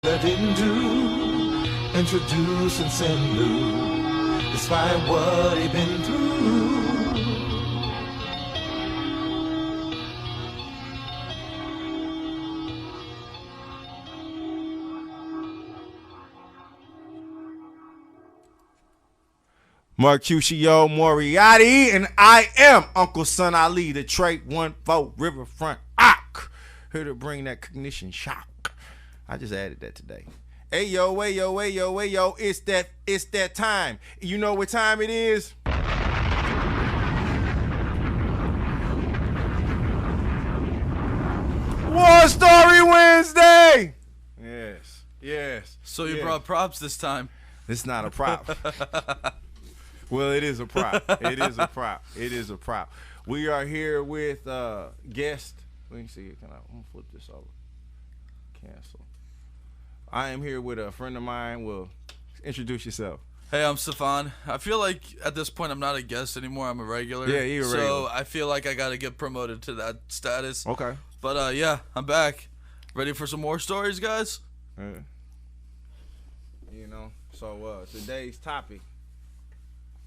I didn't do, introduce and send Lou, despite what he been through. Mercutio, Moriarty, and I am Uncle Son Ali, the Trait 1-4 Riverfront Ock, here to bring that cognition shock. I just added that today. Hey yo, hey yo, hey yo, hey yo, it's that time. You know what time it is? War Story Wednesday. Yes. So you brought props this time. It's not a prop. Well, it is a prop. It is a prop. We are here with guest. Let me see. I'm gonna flip this over. Cancel. I am here with a friend of mine. Well, introduce yourself. Hey, I'm Stefan. I feel like at this point I'm not a guest anymore. I'm a regular. Yeah, you're a regular. So I feel like I gotta get promoted to that status. Okay. But yeah, I'm back. Ready for some more stories, guys? So today's topic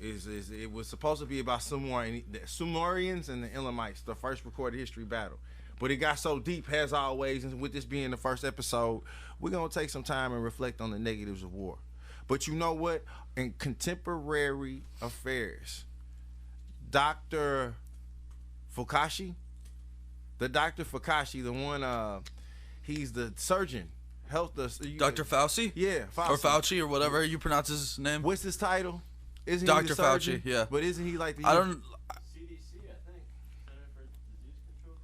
is it was supposed to be about Sumerians and the Elamites, the first recorded history battle. But it got so deep, as always, and with this being the first episode, we're going to take some time and reflect on the negatives of war. But you know what? In contemporary affairs, Dr. Fukashi, the one, he's the surgeon. Dr. Fauci? Yeah, Fauci. Or Fauci, or whatever you pronounce his name. What's his title? Isn't Dr. he the surgeon? Fauci, yeah. But isn't he like the... I don't... CDC, I think. Center for Disease Control.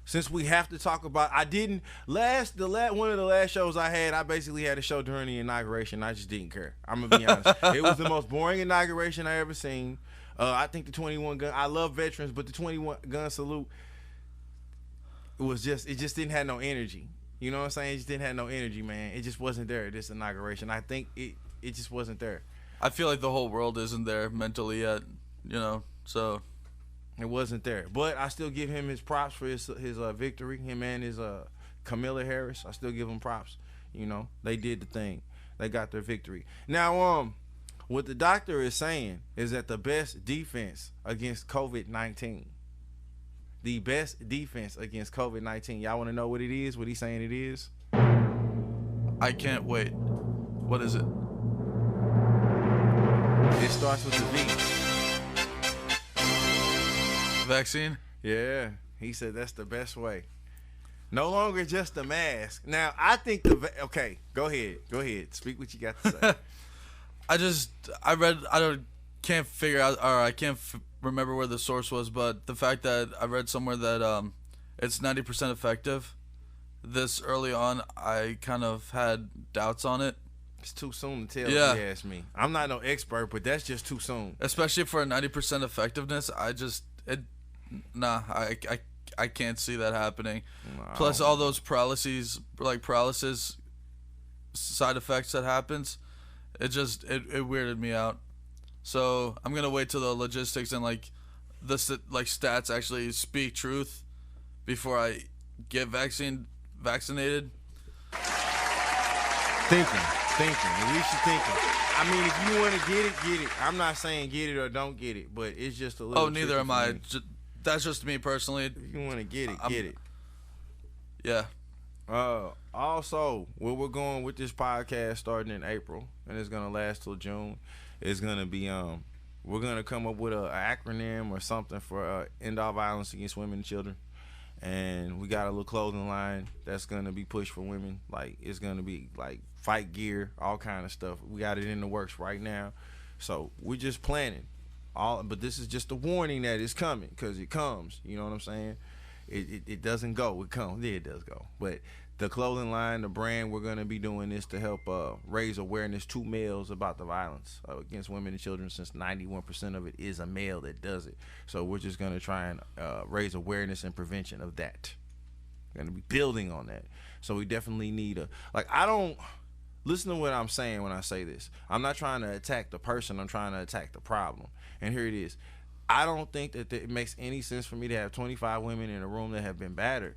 Since we have to talk about... One of the last shows I had, I basically had a show during the inauguration. I just didn't care. I'm going to be honest. It was the most boring inauguration I ever seen. I think the 21 gun... I love veterans, but the 21 gun salute, it just didn't have no energy. You know what I'm saying? It just didn't have no energy, man. It just wasn't there, this inauguration. I think it just wasn't there. I feel like the whole world isn't there mentally yet, so... It wasn't there. But I still give him his props for his victory. Him and his Kamala Harris. I still give them props. They did the thing. They got their victory. Now, what the doctor is saying is that the best defense against COVID-19... The best defense against COVID-19. Y'all want to know what it is? What he's saying it is? I can't wait. What is it? It starts with the V. Vaccine? Yeah. He said that's the best way. No longer just a mask. Now, I think okay, go ahead. Speak what you got to say. Can't figure out, or I can't remember where the source was, but the fact that I read somewhere that it's 90% effective this early on, I kind of had doubts on it. It's too soon to tell, if you ask me. I'm not no expert, but that's just too soon. Especially for a 90% effectiveness, I can't see that happening. No. Plus all those paralysis side effects that happens, it weirded me out. So I'm gonna wait till the logistics and the stats actually speak truth before I get vaccinated. Thinking. At least you're thinking. I mean, if you want to get it. I'm not saying get it or don't get it, but it's just a little. Oh, neither am I. That's just me personally. If you want to get it, get it. Yeah. Also, where we're going with this podcast starting in April, and it's gonna last till June. It's gonna be we're gonna come up with an acronym or something for end all violence against women and children, and we got a little clothing line that's gonna be pushed for women. It's gonna be fight gear, all kind of stuff. We got it in the works right now, so we're just planning. But this is just a warning that it's coming, because it comes. You know what I'm saying? It doesn't go. It comes. Yeah, it does go. But the clothing line, the brand, we're going to be doing this to help raise awareness to males about the violence against women and children, since 91% of it is a male that does it. So we're just going to try and raise awareness and prevention of that. We're going to be building on that. So we definitely need listen to what I'm saying when I say this. I'm not trying to attack the person. I'm trying to attack the problem. And here it is. I don't think that it makes any sense for me to have 25 women in a room that have been battered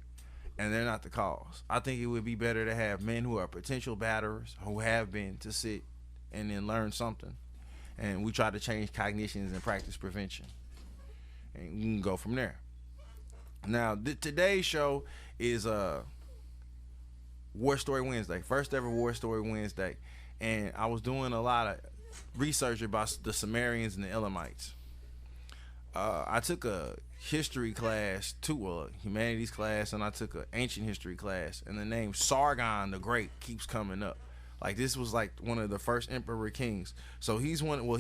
and they're not the cause. I think it would be better to have men who are potential batterers, who have been, to sit and then learn something. And we try to change cognitions and practice prevention. And we can go from there. Now, today's show is War Story Wednesday. First ever War Story Wednesday. And I was doing a lot of research about the Sumerians and the Elamites. I took a history class too, a humanities class, and I took an ancient history class. And the name Sargon the Great keeps coming up. Like, this was like one of the first emperor kings. So he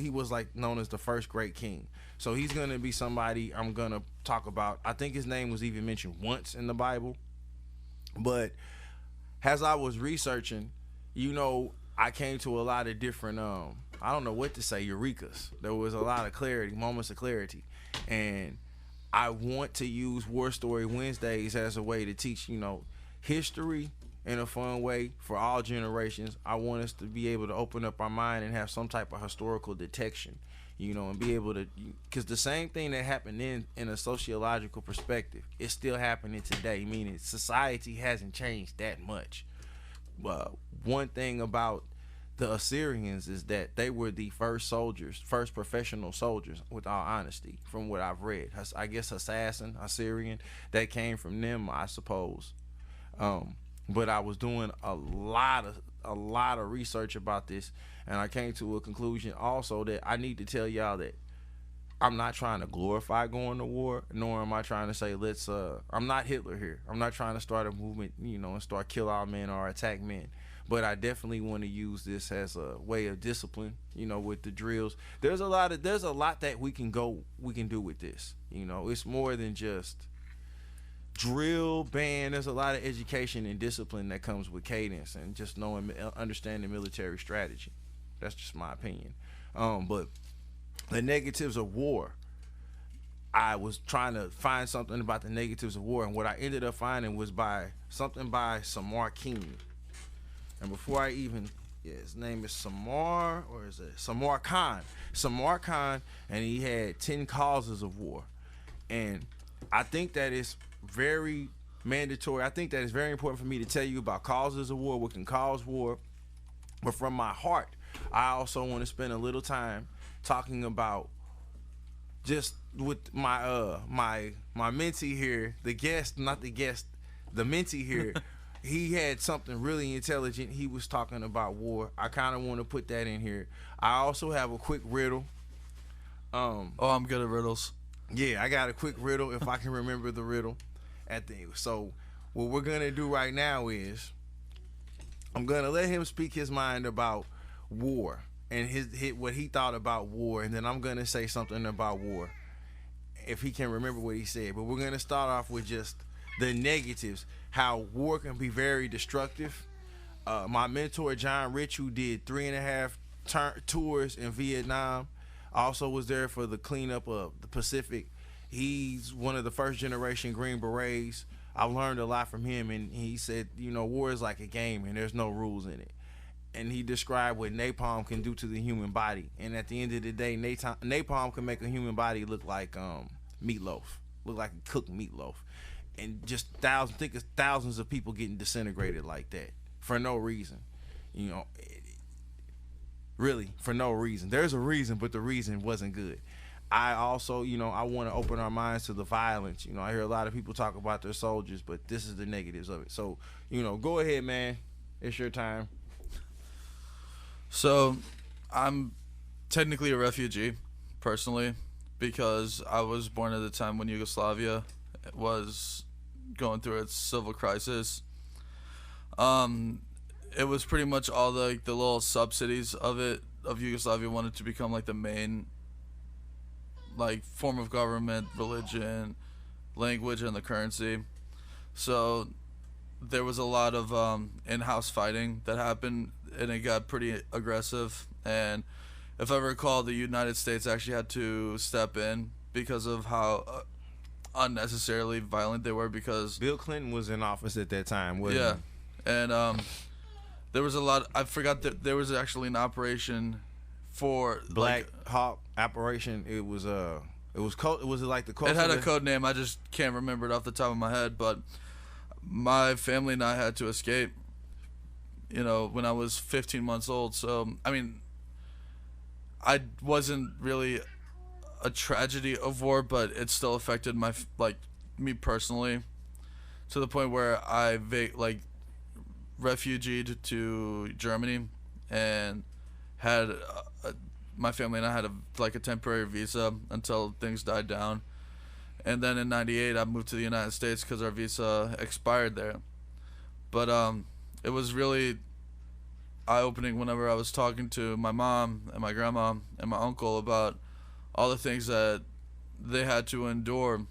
was like known as the first great king. So he's going to be somebody I'm going to talk about. I think his name was even mentioned once in the Bible. But as I was researching, I came to a lot of different, I don't know what to say, eurekas. There was a lot of clarity, moments of clarity. And I want to use War Story Wednesdays as a way to teach, history in a fun way for all generations. I want us to be able to open up our mind and have some type of historical detection, and be able to, because the same thing that happened in a sociological perspective is still happening today, meaning society hasn't changed that much. One thing about the Assyrians is that they were the first professional soldiers, with all honesty, from what I've read. I guess Assyrian, that came from them, I suppose. But I was doing a lot of research about this, and I came to a conclusion also that I need to tell y'all that I'm not trying to glorify going to war, nor am I trying to say I'm not Hitler here. I'm not trying to start a movement, and start kill all men or attack men. But I definitely want to use this as a way of discipline, with the drills. There's a lot that we can do with this. It's more than just drill, band. There's a lot of education and discipline that comes with cadence and just understanding military strategy. That's just my opinion. But the negatives of war, I was trying to find something about the negatives of war, and what I ended up finding was something by Samar King. And before his name is Samar, or is it Samar Khan? Samar Khan, and he had 10 causes of war. And I think that it's very mandatory. I think that it's very important for me to tell you about causes of war, what can cause war. But from my heart, I also want to spend a little time talking about, just with my my mentee here, the mentee here. He had something really intelligent. He was talking about war. I kind of want to put that in here. I also have a quick riddle. I'm good at riddles. Yeah, I got a quick riddle if I can remember the riddle. So what we're gonna do right now is I'm gonna let him speak his mind about war and what he thought about war, and then I'm gonna say something about war if he can remember what he said. But we're gonna start off with just the negatives, how war can be very destructive. My mentor John Rich, who did 3.5 tours in Vietnam, also was there for the cleanup of the Pacific. He's one of the first generation Green Berets. I've learned a lot from him, and he said, war is like a game and there's no rules in it. And he described what napalm can do to the human body. And at the end of the day, napalm can make a human body look like meatloaf, look like cooked meatloaf. And just thousands of people getting disintegrated like that for no reason. Really, for no reason. There's a reason, but the reason wasn't good. I also, I want to open our minds to the violence. I hear a lot of people talk about their soldiers, but this is the negatives of it. So, go ahead, man. It's your time. So, I'm technically a refugee, personally, because I was born at the time when Yugoslavia was going through its civil crisis. It was pretty much all the little subsidies of Yugoslavia wanted to become like the main form of government, religion, language, and the currency. So there was a lot of in-house fighting that happened, and it got pretty aggressive. And if I recall, the United States actually had to step in because of how unnecessarily violent they were, because Bill Clinton was in office at that time, wasn't he? And there was a lot. I forgot that there was actually an operation for Black Hawk operation. It was like the it had a code name. I just can't remember it off the top of my head. But my family and I had to escape, you know, when I was 15 months old. So, I mean, I wasn't really a tragedy of war, but it still affected me personally, to the point where I refugeed to Germany, and had my family and I had a temporary visa until things died down. And then in '98 I moved to the United States because our visa expired there. But it was really eye-opening whenever I was talking to my mom and my grandma and my uncle about all the things that they had to endure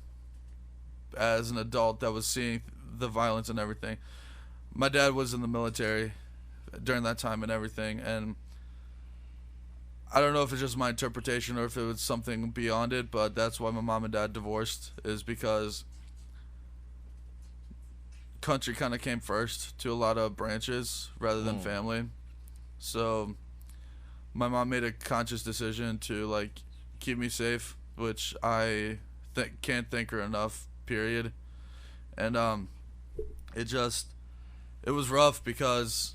as an adult that was seeing the violence and everything. My dad was in the military during that time and everything, and I don't know if it's just my interpretation or if it was something beyond it, but that's why my mom and dad divorced, is because country kind of came first to a lot of branches rather than family. So my mom made a conscious decision to keep me safe, which I can't thank her enough, period. And it was rough because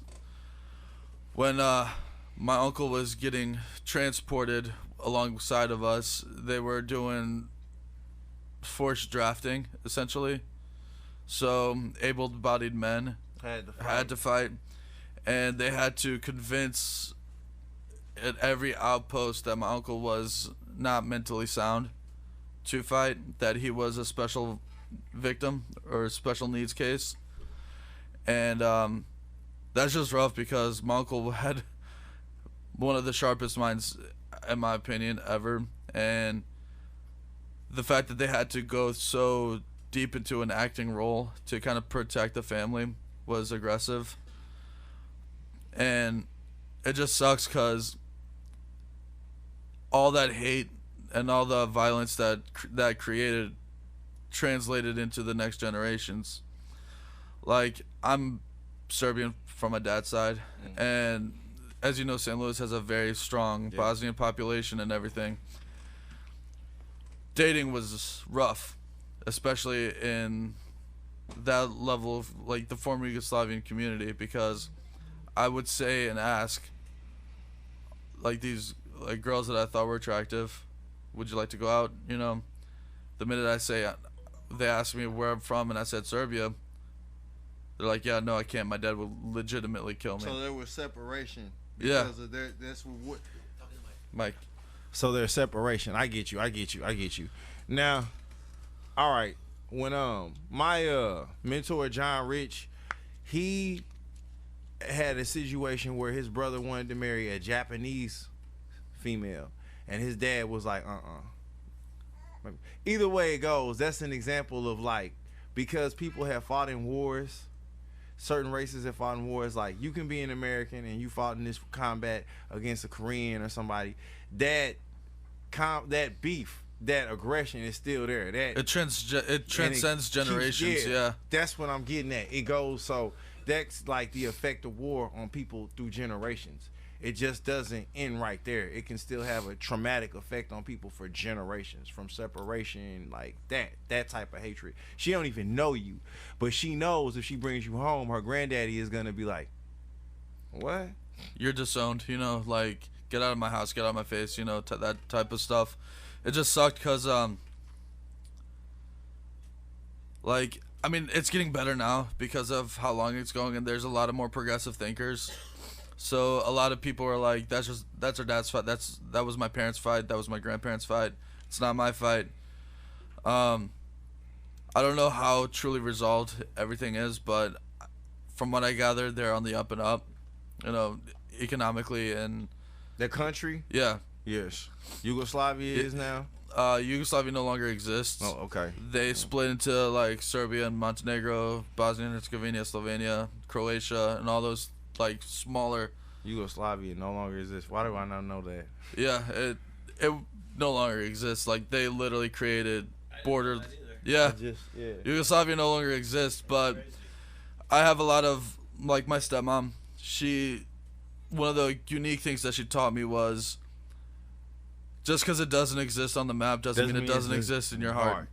when my uncle was getting transported alongside of us, they were doing forced drafting, essentially. So able-bodied men had to fight, and they had to convince at every outpost that my uncle was not mentally sound to fight, that he was a special victim or a special needs case. And that's just rough because my uncle had one of the sharpest minds, in my opinion, ever. And the fact that they had to go so deep into an acting role to kind of protect the family was aggressive. And it just sucks because all that hate and all the violence that created translated into the next generations. I'm Serbian from my dad's side, and as you know, St. Louis has a very strong Bosnian population and everything. Dating was rough, especially in that level of the former Yugoslavian community, because I would say and ask these girls that I thought were attractive, would you like to go out? You know, the minute I say, they asked me where I'm from and I said Serbia, they're like, yeah, no, I can't. My dad will legitimately kill me. So there was separation. Yeah. Because of that's what. Mike. So there's separation. I get you. Now, all right. When my mentor John Rich, he had a situation where his brother wanted to marry a Japanese female, and his dad was like, Either way it goes, that's an example of because people have fought in wars. Certain races have fought in wars. You can be an American and you fought in this combat against a Korean or somebody. That beef, that aggression is still there. It transcends generations. Yeah, that's what I'm getting at. It goes, so that's the effect of war on people through generations. It just doesn't end right there. It can still have a traumatic effect on people for generations, from separation, that type of hatred. She don't even know you, but she knows if she brings you home, her granddaddy is gonna be like, what? You're disowned, get out of my house, get out of my face, that type of stuff. It just sucked because, it's getting better now because of how long it's going, and there's a lot of more progressive thinkers. So a lot of people are like, that's our dad's fight. That was my parents' fight. That was my grandparents' fight. It's not my fight. I don't know how truly resolved everything is, but from what I gather, they're on the up and up, economically and the country. Yeah. Yes. Yugoslavia is now. Yugoslavia no longer exists. Oh, okay. They split into Serbia and Montenegro, Bosnia and Herzegovina, Slovenia, Croatia, and all those smaller. Yugoslavia no longer exists. Why do I not know that? Yeah, it no longer exists. They literally created borders. Yeah. Yugoslavia no longer exists, but I have a lot of my stepmom. One of the unique things that she taught me was, just because it doesn't exist on the map doesn't mean it doesn't exist in your heart.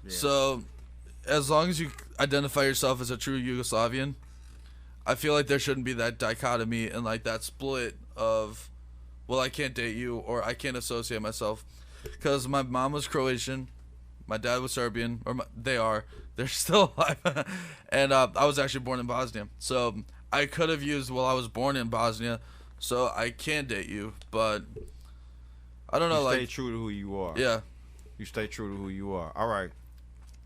Yeah. So as long as identify yourself as a true Yugoslavian, I feel like there shouldn't be that dichotomy and like that split of, well, I can't date you or I can't associate myself, because my mom was Croatian, my dad was Serbian, or they're still alive, and I was actually born in Bosnia, so I could have used, well, I was born in Bosnia, so I can date you, but I don't know, You like, stay true to who you are. yeah. You stay true to who you are. All right.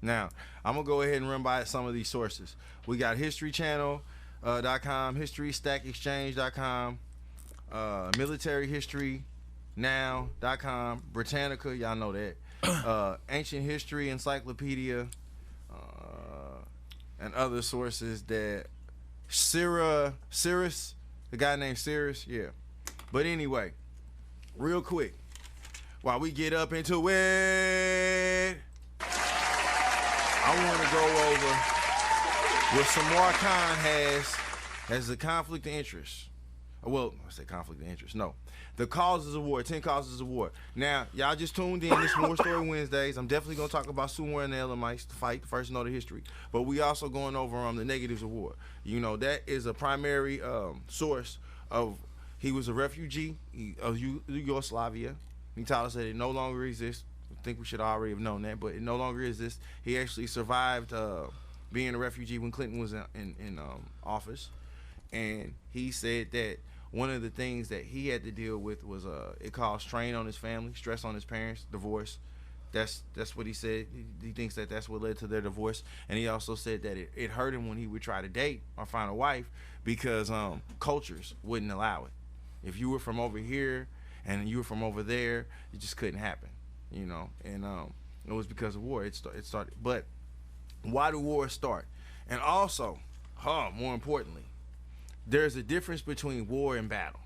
Now, I'm going to go ahead and run by some of these sources. We got historychannel.com, historystackexchange.com, militaryhistorynow.com, Britannica, y'all know that, ancient history encyclopedia, and other sources that Cyrus, the guy named Cyrus, yeah. But anyway, real quick, while we get up into it, I want to go over what Samar Khan has as the conflict of interest. Well, I say conflict of interest. No. The causes of war, 10 causes of war. Now, y'all just tuned in. This War Story Wednesdays. I'm definitely going to talk about Sumer and the Elamites, the fight, the first note of history. But we also going over the negatives of war. You know, that is a primary source of, he was a refugee of Yugoslavia. He told us that it no longer exists. I think we should already have known that, but it no longer exists. He actually survived being a refugee when Clinton was in office. And he said that one of the things that he had to deal with was it caused strain on his family, stress on his parents, divorce. That's what he said. He thinks that that's what led to their divorce. And he also said that it hurt him when he would try to date or find a wife because cultures wouldn't allow it. If you were from over here and you were from over there, it just couldn't happen, you know. And it was because of war. It started. But why do wars start? And also, more importantly, there's a difference between war and battle.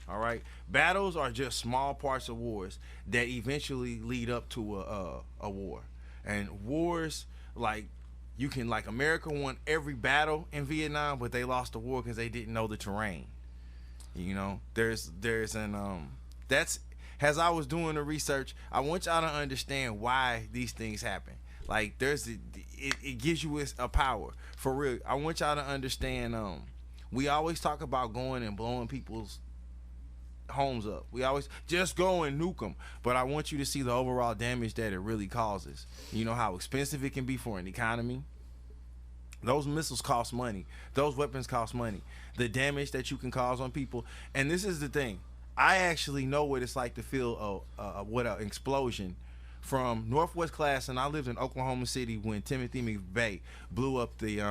All right, battles are just small parts of wars that eventually lead up to a war. And wars, like, you can, like, America won every battle in Vietnam, but they lost the war because they didn't know the terrain. You know, there's that's, as I was doing the research, I want y'all to understand why these things happen. Like, it gives you a power for real. I want y'all to understand. We always talk about going and blowing people's homes up. We always just go and nuke them. But I want you to see the overall damage that it really causes. You know how expensive it can be for an economy. Those missiles cost money. Those weapons cost money. The damage that you can cause on people. And this is the thing. I actually know what it's like to feel what an explosion from Northwest Class, and I lived in Oklahoma City when Timothy McVeigh blew up the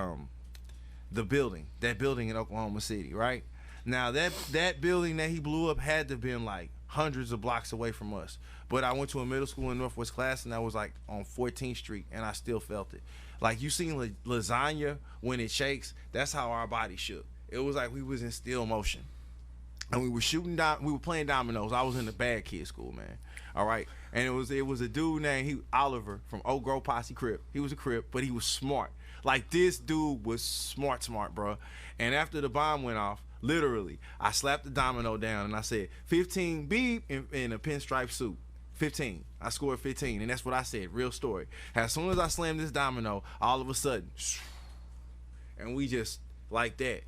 building, that building in Oklahoma City, right? Now that building that he blew up had to have been like hundreds of blocks away from us. But I went to a middle school in Northwest Class, and that was like on 14th Street, and I still felt it. Like, you seen lasagna when it shakes? That's how our body shook. It was like we was in still motion. And we were we were playing dominoes. I was in the bad kid school, man. All right. And it was a dude named Oliver from Oak Grove Posse Crip. He was a Crip, but he was smart. Like, this dude was smart, bro. And after the bomb went off, literally, I slapped the domino down and I said, 15 beep in a pinstripe suit. 15. I scored 15, and that's what I said. Real story. As soon as I slammed this domino, all of a sudden, and we just like that.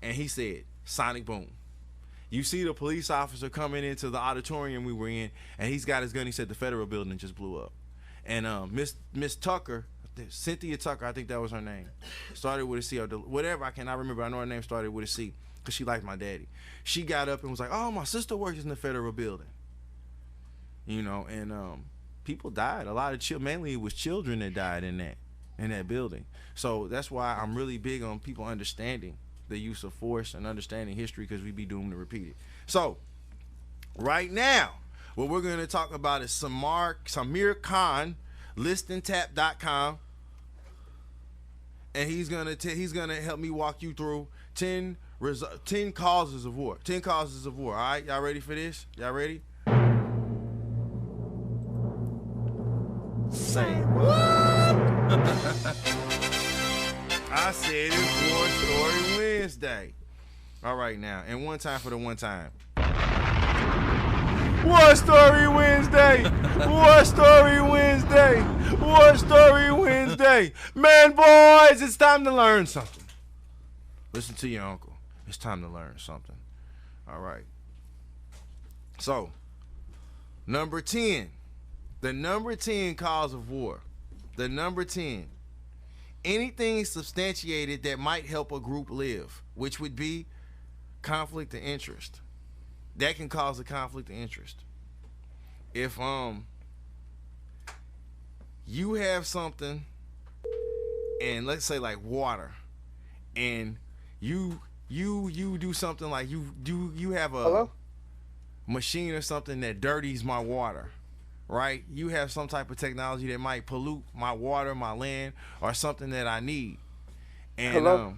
And he said, sonic boom. You see the police officer coming into the auditorium we were in, and he's got his gun. He said the federal building just blew up. And Miss Tucker, Cynthia Tucker, I think that was her name, started with a C or whatever. I cannot remember. I know her name started with a C because she liked my daddy. She got up and was like, "Oh, my sister works in the federal building." You know, and people died. A lot of mainly it was children that died in that building. So that's why I'm really big on people understanding the use of force and understanding history, because we be doomed to repeat it. So right now, what we're going to talk about is Samir Khan, listandtap.com, and he's gonna help me walk you through 10 causes of war. 10 causes of war. All right, y'all ready for this? Y'all ready? Say what? I said it's War Story Wednesday. All right now, and one time for the one time. War Story Wednesday. War Story Wednesday. War Story Wednesday. Man, boys, it's time to learn something. Listen to your uncle. It's time to learn something. All right. So, number 10. The number 10 cause of war. The number 10. Anything substantiated that might help a group live, which would be conflict of interest. That can cause a conflict of interest. If you have something, and let's say like water, and you do something like you have a Hello? machine or something that dirties my water, right? You have some type of technology that might pollute my water, my land, or something that I need. And Hello?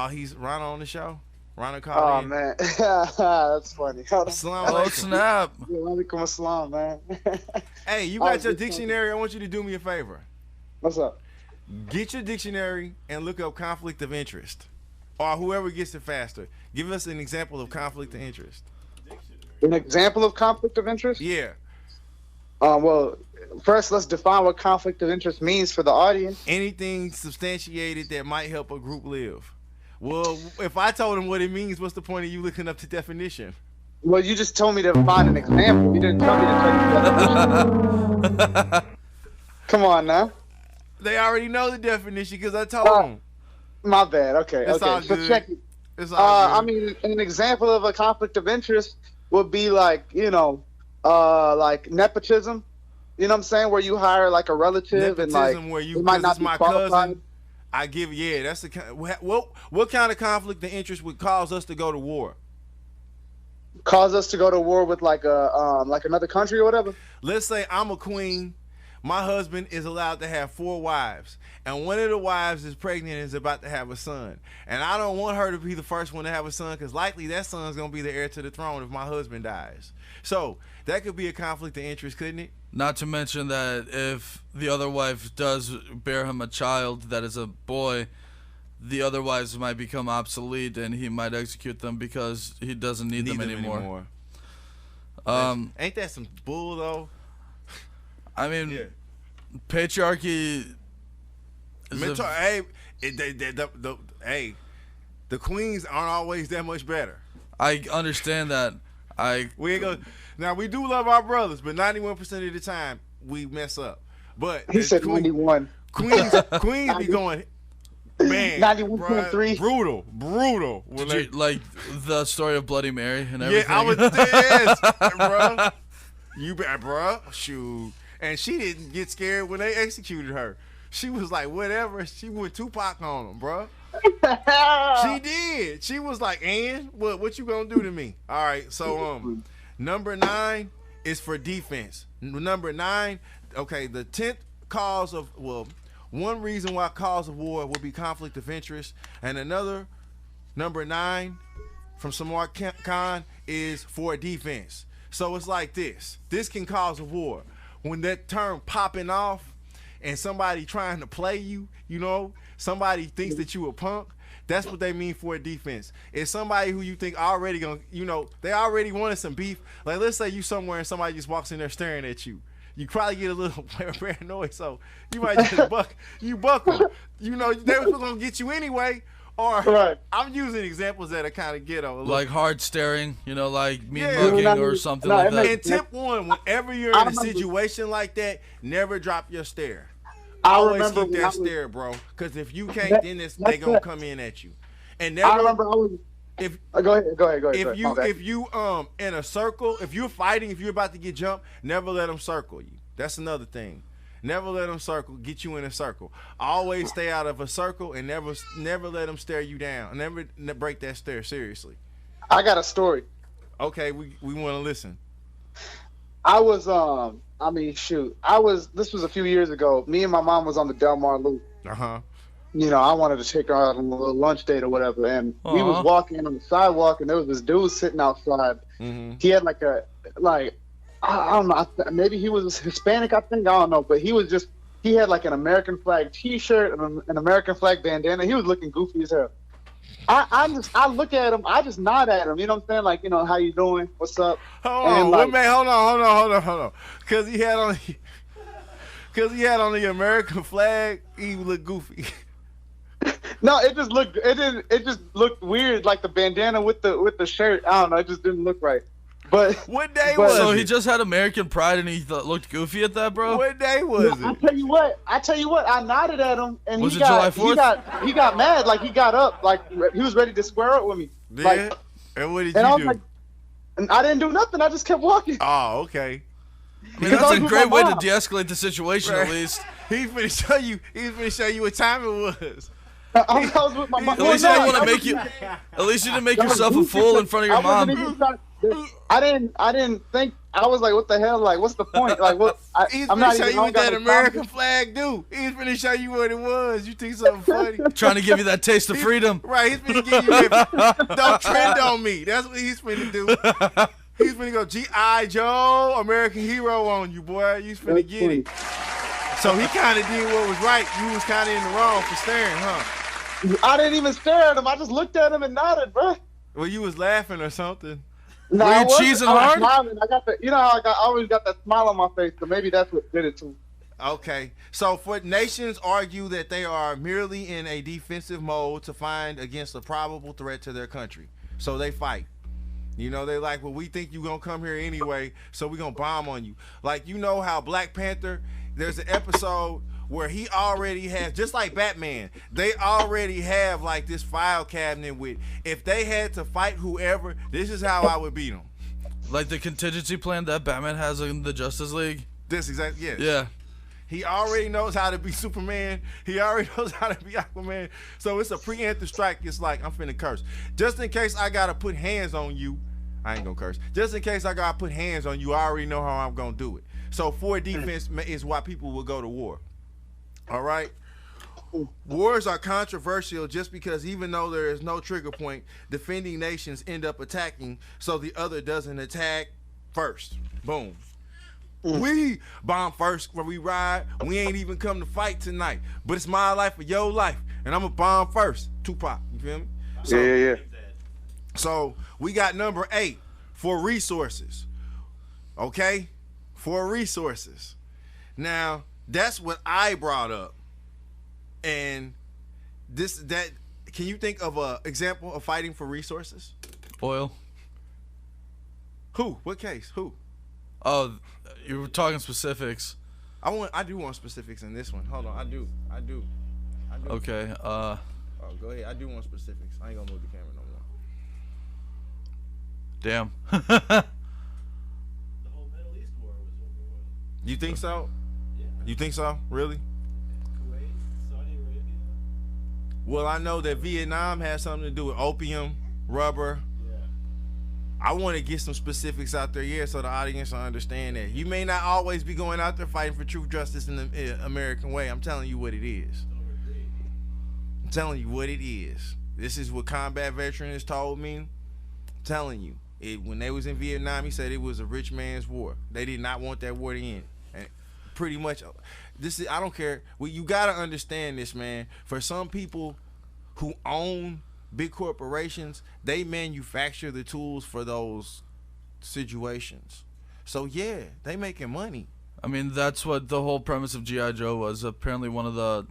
He's Ron on the show. Ron Oh called in. man, that's funny. Assalamu Oh alaikum. snap! Walaikum assalam, man. Hey, you I got was your just dictionary. I want you to do me a favor. What's up? Get your dictionary and look up conflict of interest. Or whoever gets it faster. Give us an example of conflict of interest. An example of conflict of interest? Yeah. Well, first let's define what conflict of interest means for the audience. Anything substantiated that might help a group live. Well, if I told him what it means, what's the point of you looking up the definition? Well, you just told me to find an example. You didn't tell me to tell you the definition. Come on now. They already know the definition because I told them. My bad. Okay. It's all Okay. So good. check it. It's all I good. mean, an example of a conflict of interest would be like, like nepotism. You know what I'm saying? Where you hire like a relative and like Nepotism where you, it might because not it's be my qualified. cousin, I give, yeah, that's the kind. What kind of conflict of interest would cause us to go to war? Cause us to go to war with like another country or whatever. Let's say I'm a queen. My husband is allowed to have 4 wives, and one of the wives is pregnant and is about to have a son. And I don't want her to be the first one to have a son because likely that son's going to be the heir to the throne if my husband dies. So that could be a conflict of interest, couldn't it? Not to mention that if the other wife does bear him a child that is a boy, the other wives might become obsolete and he might execute them because he doesn't need them anymore. Ain't that some bull, though? I mean, Yeah. patriarchy is the queens aren't always that much better. I understand that. We ain't gonna. Now we do love our brothers, but 91% of the time we mess up. But He the said 91. Queens be going, man, 91.3. brutal. Well, Did you, like the story of Bloody Mary and everything? yeah, I was yes, bro. You bet, bro. Shoot, and she didn't get scared when they executed her. She was like, whatever. She went Tupac on them, bro. She did. She was like, "And what you gonna do to me?" All right. So number 9 is for defense. Number 9. Okay. The 10th cause of one reason why cause of war would be conflict of interest, and another number 9 from Samar Khan is for defense. So it's like this. This can cause a war when that term popping off, and somebody trying to play you. Somebody thinks that you a punk. That's what they mean for a defense. It's somebody who you think already gonna, they already wanted some beef. Like, let's say you somewhere and somebody just walks in there staring at you. You probably get a little paranoid, so you might just buckle. They were gonna get you anyway. Or Right. I'm using examples that are kind of ghetto. like hard staring, like mean Yeah. mugging No, or something no, like it that. makes- And tip 1, whenever you're I in a remember- situation like that, never drop your stare. I Always remember keep when that I was- stare, bro. Because if you can't, That- then they that's gonna it. come in at you. And I never, remember I was. if Go ahead. if you Okay. if you in a circle, if you're fighting, if you're about to get jumped, never let them circle you. That's another thing. Never let them get you in a circle. Always stay out of a circle and never let them stare you down. Never break that stare seriously. I got a story. Okay, we want to listen. I was this was a few years ago. Me and my mom was on the Del Mar Loop. Uh-huh. I wanted to take her out on a little lunch date or whatever, and we was walking on the sidewalk, and there was this dude sitting outside. Mm-hmm. He had I don't know, maybe he was Hispanic, I think, I don't know, but he had like an American flag T-shirt and an American flag bandana. He was looking goofy as hell. I look at him. I just nod at him. You know what I'm saying? Like, how you doing? What's up? Hold And, on, like- man. Hold on. Cause he had on the American flag. He looked goofy. No, it just looked weird, like the bandana with the shirt. I don't know. It just didn't look right. But What day But- was So it? he just had American pride and he looked goofy at that, bro? What day was I it? tell you what. I nodded at him, and Was he it July got 4th? he got mad. Like he got up, like he was ready to square up with me. Yeah. Like, And what did and I you was do? like, and I didn't do nothing. I just kept walking. Oh, okay. I mean, Because I that's was a with great my way to mom. de-escalate the situation, at Right. least. He finna show you what time it was. I was with my mom. At least you didn't want to I make you. At least you didn't make yourself a wasn't fool in front of your I wasn't mom. even trying- I didn't think. I was like, what the hell? Like, what's the point? Like, what? He's I'm finna not show even. you I what don't got that no American confidence. flag do. He's finna show you what it was. You think something funny? Trying to give you that taste of freedom. Right, he's finna give you that. Don't trend on me. That's what he's finna do. He's finna go G.I. Joe, American hero on you, boy. You finna That's get it. So he kind of did what was right. You was kind of in the wrong for staring, huh? I didn't even stare at him. I just looked at him and nodded, bro. Well, you was laughing or something. No, Were you I wasn't. cheesing I was hard? smiling. I got the, how I always got that smile on my face. So maybe that's what did it to me. Okay, so for nations argue that they are merely in a defensive mode to find against a probable threat to their country. So they fight. They like, well, we think you gonna come here anyway, so we gonna bomb on you. Like, how Black Panther, there's an episode where he already has, just like Batman, they already have like this file cabinet with, if they had to fight whoever, this is how I would beat them. Like the contingency plan that Batman has in the Justice League. This exactly, yes. Yeah. He already knows how to be Superman. He already knows how to be Aquaman. So it's a preemptive strike. It's like, I'm finna curse. Just in case I gotta put hands on you, I ain't gonna curse. Just in case I gotta put hands on you, I already know how I'm gonna do it. So for defense is why people will go to war. All right? Wars are controversial just because even though there is no trigger point, defending nations end up attacking so the other doesn't attack first. Boom. We bomb first where we ride. We ain't even come to fight tonight. But it's my life or your life. And I'm a bomb first. Tupac. You feel me? So, Yeah. So we got number 8 for resources. Okay? For resources. Now, that's what I brought up. And can you think of an example of fighting for resources? Oil. Who? What case? Who? Oh, you were talking specifics. I do want specifics in this one. Hold on. I do. Okay. Oh, go ahead. I do want specifics. I ain't gonna move the camera no more. Damn. The whole Middle East war was over oil. You think so? Yeah. You think so? Really? Kuwait, Saudi Arabia. Well, I know that Vietnam has something to do with opium, rubber. Yeah. I want to get some specifics out there, so the audience will understand that. You may not always be going out there fighting for truth, justice, in the American way. I'm telling you what it is. Over 3. I'm telling you what it is. This is what combat veterans told me. I'm telling you. When they was in Vietnam, he said it was a rich man's war. They did not want that war to end. And pretty much, I don't care. Well, you got to understand this, man. For some people who own big corporations, they manufacture the tools for those situations. So yeah, they making money. I mean, that's what the whole premise of G.I. Joe was. Apparently, one of the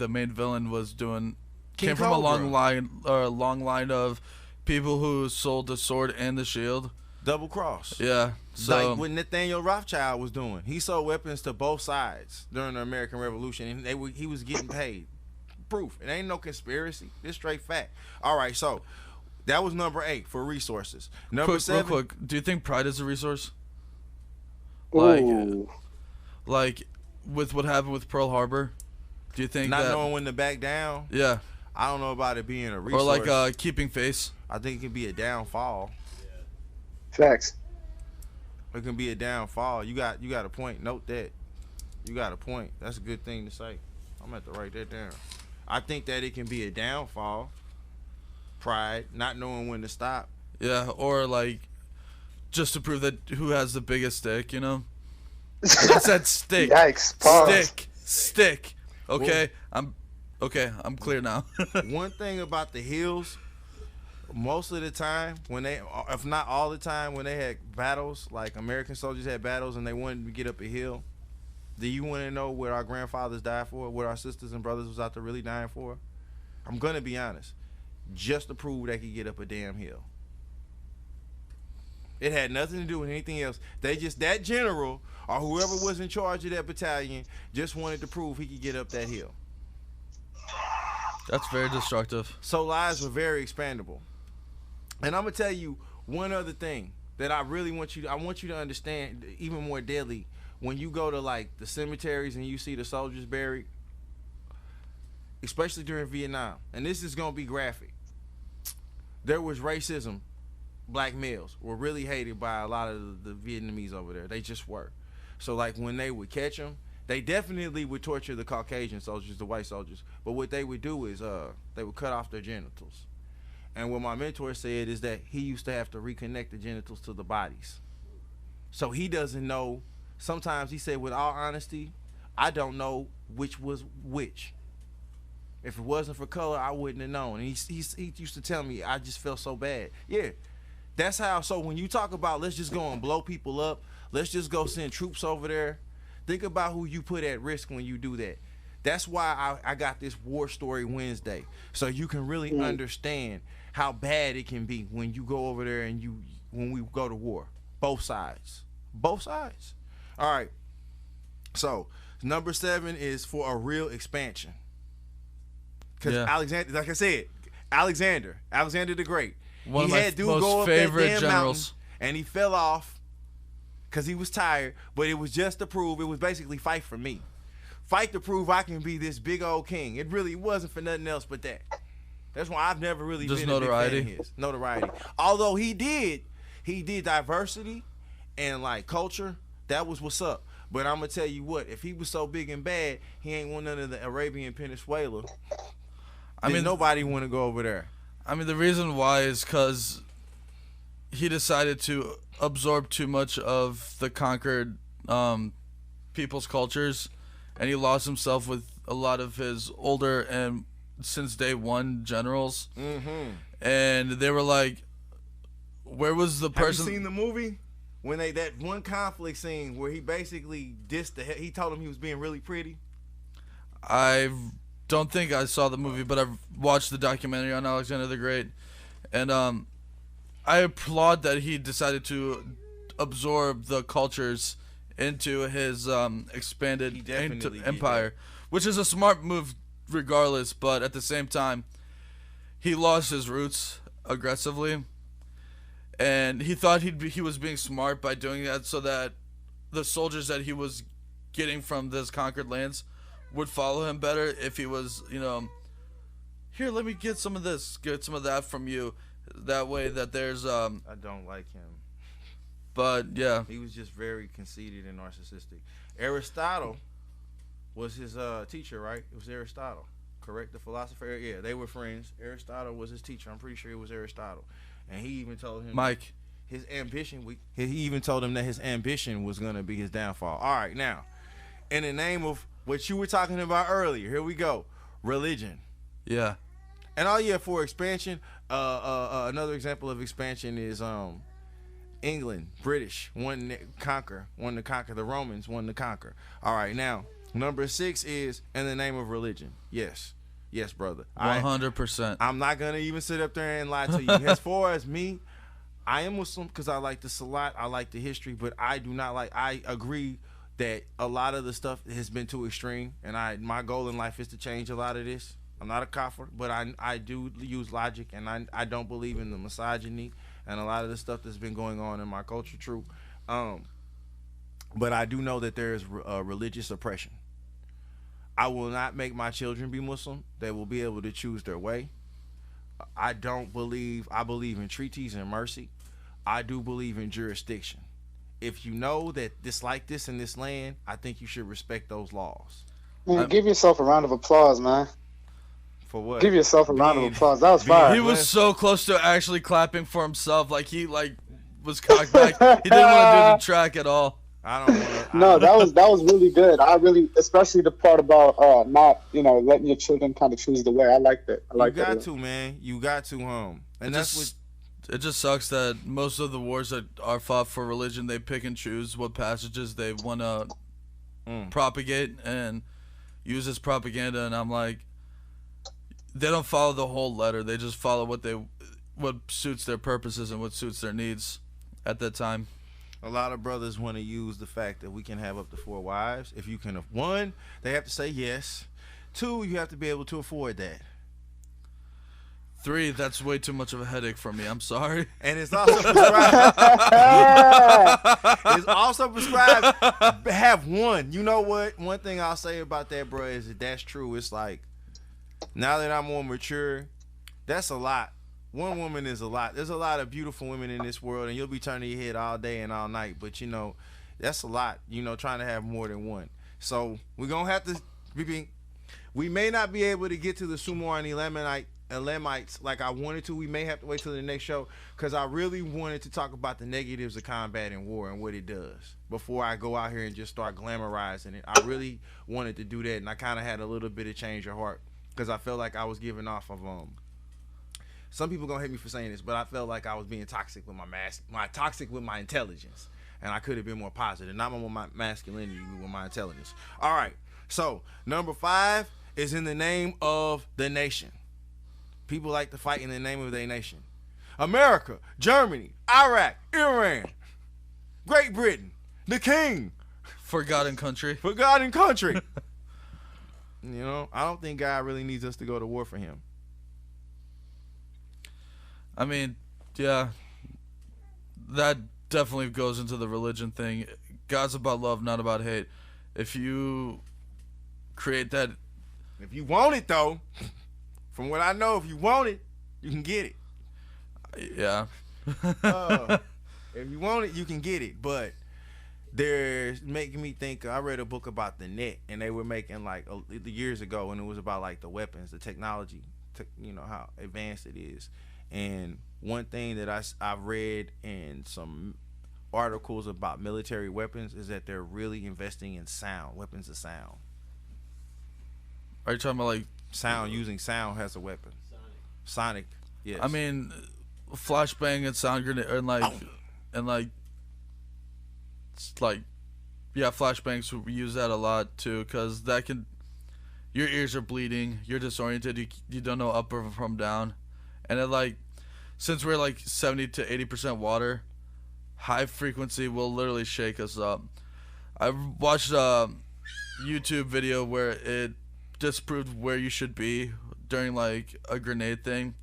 main villain was doing came from a long line of people who sold the sword and the shield. Double cross. Yeah. So Like what Nathaniel Rothschild was doing. He sold weapons to both sides during the American Revolution, and he was getting paid. Proof. It ain't no conspiracy. It's straight fact. All right, so that was number 8 for resources. Number 7. real quick, do you think pride is a resource? Ooh. Like with what happened with Pearl Harbor, do you think Not that? knowing when to back down. Yeah. I don't know about it being a resource. Or like keeping face. I think it can be a downfall. Facts. It can be a downfall. You got a point. Note that. You got a point. That's a good thing to say. I'm gonna have to write that down. I think that it can be a downfall. Pride, not knowing when to stop. Yeah, or like just to prove that who has the biggest stick, you know? I said stick. Yikes. Pause. Stick. Okay. Okay, I'm clear now. One thing about the hills, most of the time, when they, if not all the time, when they had battles, like American soldiers had battles and they wanted to get up a hill, do you want to know what our grandfathers died for? What our sisters and brothers was out there really dying for? I'm going to be honest. Just to prove they could get up a damn hill. It had nothing to do with anything else. They just, that general or whoever was in charge of that battalion just wanted to prove he could get up that hill. That's very destructive. So lies were very expandable. And I'm going to tell you one other thing that I really want you to understand, even more deadly. When you go to like the cemeteries and you see the soldiers buried, especially during Vietnam, and this is going to be graphic, there was racism. Black males were really hated by a lot of the Vietnamese over there. They just were. So like when they would catch them, they definitely would torture the Caucasian soldiers, the white soldiers. But what they would do is they would cut off their genitals. And what my mentor said is that he used to have to reconnect the genitals to the bodies. So he doesn't know. Sometimes he said, with all honesty, I don't know which was which. If it wasn't for color, I wouldn't have known. And he used to tell me, I just felt so bad. Yeah, that's how. So when you talk about let's just go and blow people up, let's just go send troops over there, think about who you put at risk when you do that. That's why I got this War Story Wednesday, so you can really understand how bad it can be when you go over there and when we go to war. Both sides. Both sides. All right. So number 7 is for a real expansion. Because Alexander, like I said, Alexander the Great. One of my most favorite generals. And he fell off because he was tired, but it was just to prove, it was basically fight for me. Fight to prove I can be this big old king. It really wasn't for nothing else but that. That's why I've never really just been notoriety. A big fan of his. Notoriety. Although he did diversity and like culture. That was what's up. But I'm gonna tell you what, if he was so big and bad, he ain't want none of the Arabian Peninsula. I mean, nobody want to go over there. I mean, the reason why is because he decided to absorb too much of the conquered people's cultures, and he lost himself with a lot of his older and since day one generals. Mm-hmm. And they were like, where was the person? Have you seen the movie? When that one conflict scene where he basically he told him he was being really pretty. I don't think I saw the movie, but I've watched the documentary on Alexander the Great, and I applaud that he decided to absorb the cultures into his expanded empire, which is a smart move regardless, but at the same time, he lost his roots aggressively. And he thought he was being smart by doing that so that the soldiers that he was getting from this conquered lands would follow him better if he was, here, let me get some of this, get some of that from you. That way that there's... I don't like him. But, yeah. He was just very conceited and narcissistic. Aristotle was his teacher, right? It was Aristotle, correct? The philosopher? Yeah, they were friends. Aristotle was his teacher. I'm pretty sure it was Aristotle. And he even told him Mike, his ambition. He even told him that his ambition was gonna be his downfall. All right, now, in the name of what you were talking about earlier, here we go. Religion. Yeah. And for expansion. Another example of expansion is England, British wanting to conquer. The Romans wanting to conquer. All right, now number 6 is in the name of religion. Yes, brother. 100%. I'm not going to even sit up there and lie to you. As far as me, I am Muslim because I like the Salat, I like the history, but I do not like, I agree that a lot of the stuff has been too extreme, and my goal in life is to change a lot of this. I'm not a kafir, but I do use logic, and I don't believe in the misogyny and a lot of the stuff that's been going on in my culture, true. But I do know that there is religious oppression. I will not make my children be Muslim. They will be able to choose their way. I believe in treaties and mercy. I do believe in jurisdiction. If you know that it's like this in this land, I think you should respect those laws. Man, give yourself a round of applause, man. For what? Give yourself a round of applause. That was fire. He was so close to actually clapping for himself. Like he was cocked back. He didn't want to do the track at all. I don't want to. No, that was really good. I really, especially the part about not letting your children kind of choose the way. I like that. I like you got that. to, man. You got to, and that's what. It just sucks that most of the wars that are fought for religion, they pick and choose what passages they want to propagate and use as propaganda. And I'm like, they don't follow the whole letter. They just follow what suits their purposes and what suits their needs at that time. A lot of brothers want to use the fact that we can have up to 4 wives. If you can, one, they have to say yes. 2, you have to be able to afford that. 3, that's way too much of a headache for me. I'm sorry. And it's also prescribed. It's also prescribed. Have one. You know what? One thing I'll say about that, bro, is that's true. It's like, now that I'm more mature, that's a lot. One woman is a lot. There's a lot of beautiful women in this world, and you'll be turning your head all day and all night. But that's a lot. Trying to have more than one. So we're gonna have to. We may not be able to get to the Sumerian Elamites like I wanted to. We may have to wait till the next show because I really wanted to talk about the negatives of combat and war and what it does before I go out here and just start glamorizing it. I really wanted to do that, and I kind of had a little bit of change of heart because I felt like I was giving off of some people gonna hate me for saying this, but I felt like I was being toxic with toxic with my intelligence, and I could have been more positive. Not with my masculinity, with my intelligence. All right, so number 5 is in the name of the nation. People like to fight in the name of their nation. America, Germany, Iraq, Iran, Great Britain, the king. Forgotten country. Forgotten country. I don't think God really needs us to go to war for him. I mean, yeah, that definitely goes into the religion thing. God's about love, not about hate. If you create that... If you want it, though... From what I know, if you want it, you can get it. Yeah. If you want it, you can get it. But they're making me think. I read a book about the net, and they were making years ago, and it was about the weapons, the technology, how advanced it is. And one thing that I've read in some articles about military weapons is that they're really investing in weapons of sound. Are you talking about sound, using sound as a weapon? Sonic, yes. I mean, flashbang and sound grenade flashbangs, we use that a lot too, because that can, your ears are bleeding, you're disoriented, you don't know up or from down, and it since we're 70 to 80% water, high frequency will literally shake us up. I watched a YouTube video where it disproved where you should be during a grenade thing,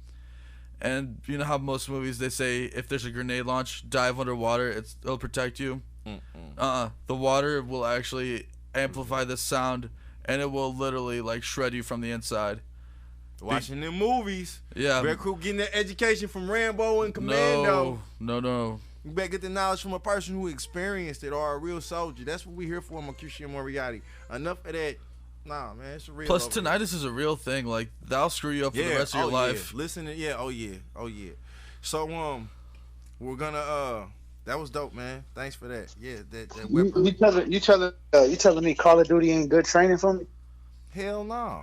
and you know how most movies they say if there's a grenade launch, dive underwater, it'll protect you. The water will actually amplify the sound, and it will literally shred you from the inside. Watching them movies, yeah, better cool getting that education from Rambo and Commando. No. You better get the knowledge from a person who experienced it or a real soldier. That's what we here for, Mercutio and Moriarty. Enough of that. Nah, man, it's a real. Plus, tinnitus is a real thing. That'll screw you up for the rest of your life. Listen to oh yeah. So we're gonna that was dope, man. Thanks for that. Yeah, that weapon. You telling me Call of Duty ain't good training for me? Hell no.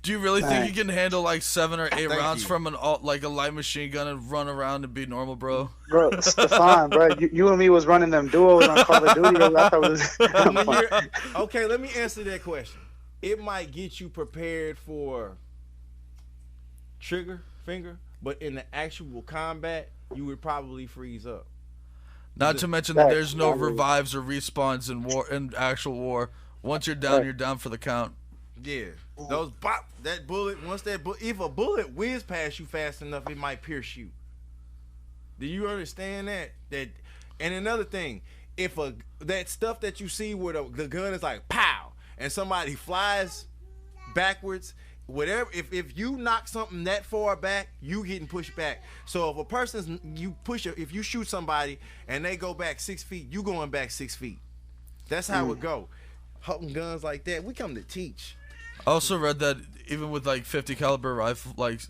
Do you really think you can handle 7 or 8 Thank rounds you. from a light machine gun and run around and be normal, bro? Bro, Stefan, bro, you and me was running them duos on Call of Duty. I thought it was... Okay, let me answer that question. It might get you prepared for trigger finger, but in the actual combat, you would probably freeze up. Not to mention that there's no revives or respawns in actual war. Once you're down, you're down for the count. Yeah, that bullet. If a bullet whiz past you fast enough, it might pierce you. Do you understand that? And another thing, if that stuff that you see where the gun is pow, and somebody flies backwards, whatever. If you knock something that far back, you getting pushed back. So if you shoot somebody and they go back 6 feet, you going back 6 feet. That's how it go. Holding guns like that, we come to teach. I also read that even with 50 caliber rifle, like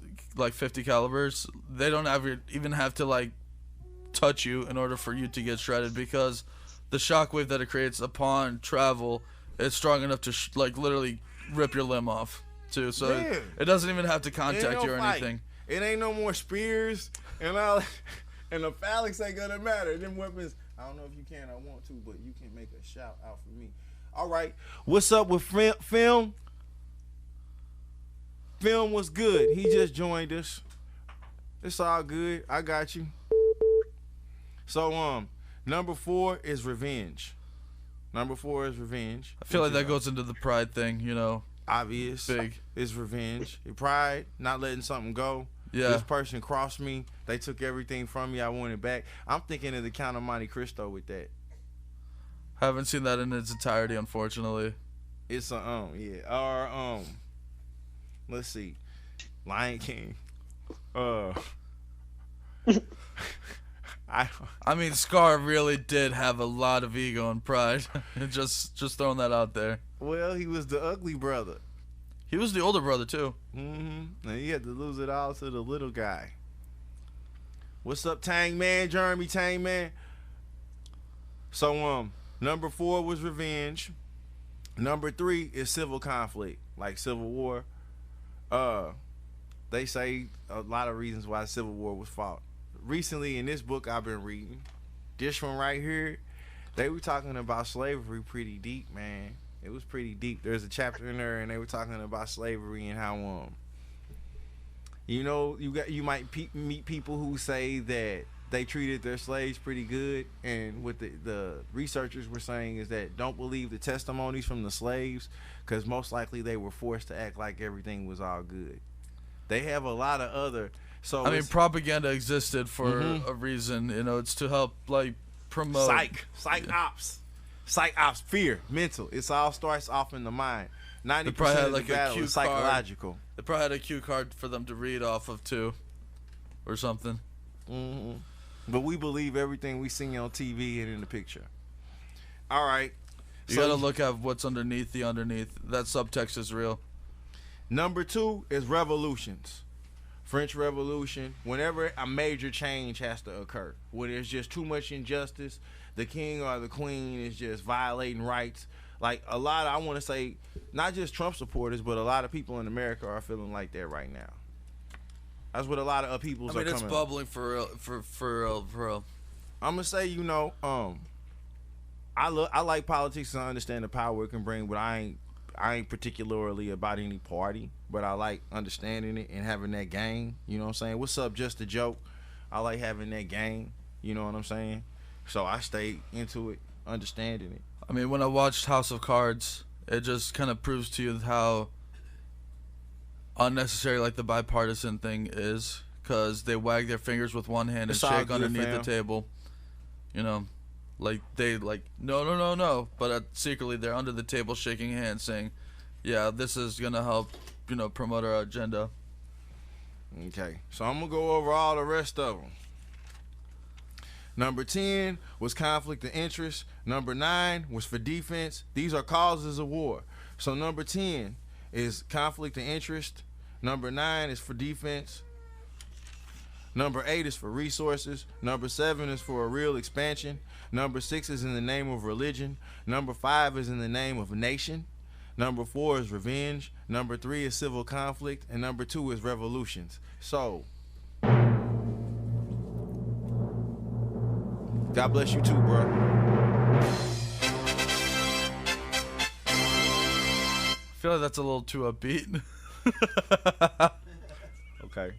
50 calibers, they don't even have to touch you in order for you to get shredded, because the shockwave that it creates upon travel is strong enough to like literally rip your limb off too. So Yeah. it doesn't even have to It contact ain't no you or fight. anything. It ain't no more spears and all, and the phalanx ain't gonna matter. Them weapons, I don't know if you can or want to, but you can make a shout out for me. All right, what's up with film? Film was good. He just joined us. It's all good. I got you. So number 4 is revenge. Number 4 is revenge. I feel like which that is goes into the pride thing, you know. obvious. Big. It's revenge. Pride, not letting something go. Yeah. This person crossed me. They took everything from me. I want it back. I'm thinking of the Count of Monte Cristo with that. Haven't seen that in its entirety, unfortunately. It's a yeah. Or let's see, Lion King. I mean, Scar really did have a lot of ego and pride. just throwing that out there. Well, he was the ugly brother. He was the older brother too. And he had to lose it all to the little guy. What's up, Tang Man? Jeremy Tang Man. So number 4 was revenge. Number 3 is civil conflict, like civil war. They say a lot of reasons why civil war was fought. Recently in this book I've been reading, this one right here, they were talking about slavery pretty deep, man. It was pretty deep. There's a chapter in there, and they were talking about slavery and how you know, you might meet people who say that they treated their slaves pretty good, and what the researchers were saying is that don't believe the testimonies from the slaves, because most likely they were forced to act like everything was all good. They have a lot of other. So I mean, propaganda existed for a reason. You know, it's to help like promote psych ops, fear, mental. It all starts off in the mind. 90% of the battle is psychological. They probably had a cue card for them to read off of too, or something. But we believe everything we see on TV and in the picture. All right. You gotta look at what's underneath the underneath. That subtext is real. Number 2 is revolutions. French Revolution. Whenever a major change has to occur, when there's just too much injustice, the king or the queen is just violating rights. Like a lot of, I want to say, not just Trump supporters, but a lot of people in America are feeling like that right now. That's what a lot of people's are coming. It's bubbling for real, for real. I'm gonna say, you know, I like politics and I understand the power it can bring, but I ain't particularly about any party, but I like understanding it and having that game. You know what I'm saying? What's up, just a joke? I like having that game. You know what I'm saying? So I stay into it, understanding it. I mean, when I watched House of Cards, it just kind of proves to you how unnecessary like the bipartisan thing is, because they wag their fingers with one hand and shake underneath the table. You know, like they like no, but secretly they're under the table shaking hands, saying, "Yeah, this is gonna help, you know, promote our agenda." Okay, so I'm gonna go over all the rest of them. Number 10 was conflict of interest. Number 9 was for defense. These are causes of war. So number 10 is conflict of interest. Number 9 is for defense. Number 8 is for resources. Number 7 is for a real expansion. Number 6 is in the name of religion. Number 5 is in the name of a nation. Number 4 is revenge. Number 3 is civil conflict. And number 2 is revolutions. So God bless you too, bro. I feel like that's a little too upbeat. Okay.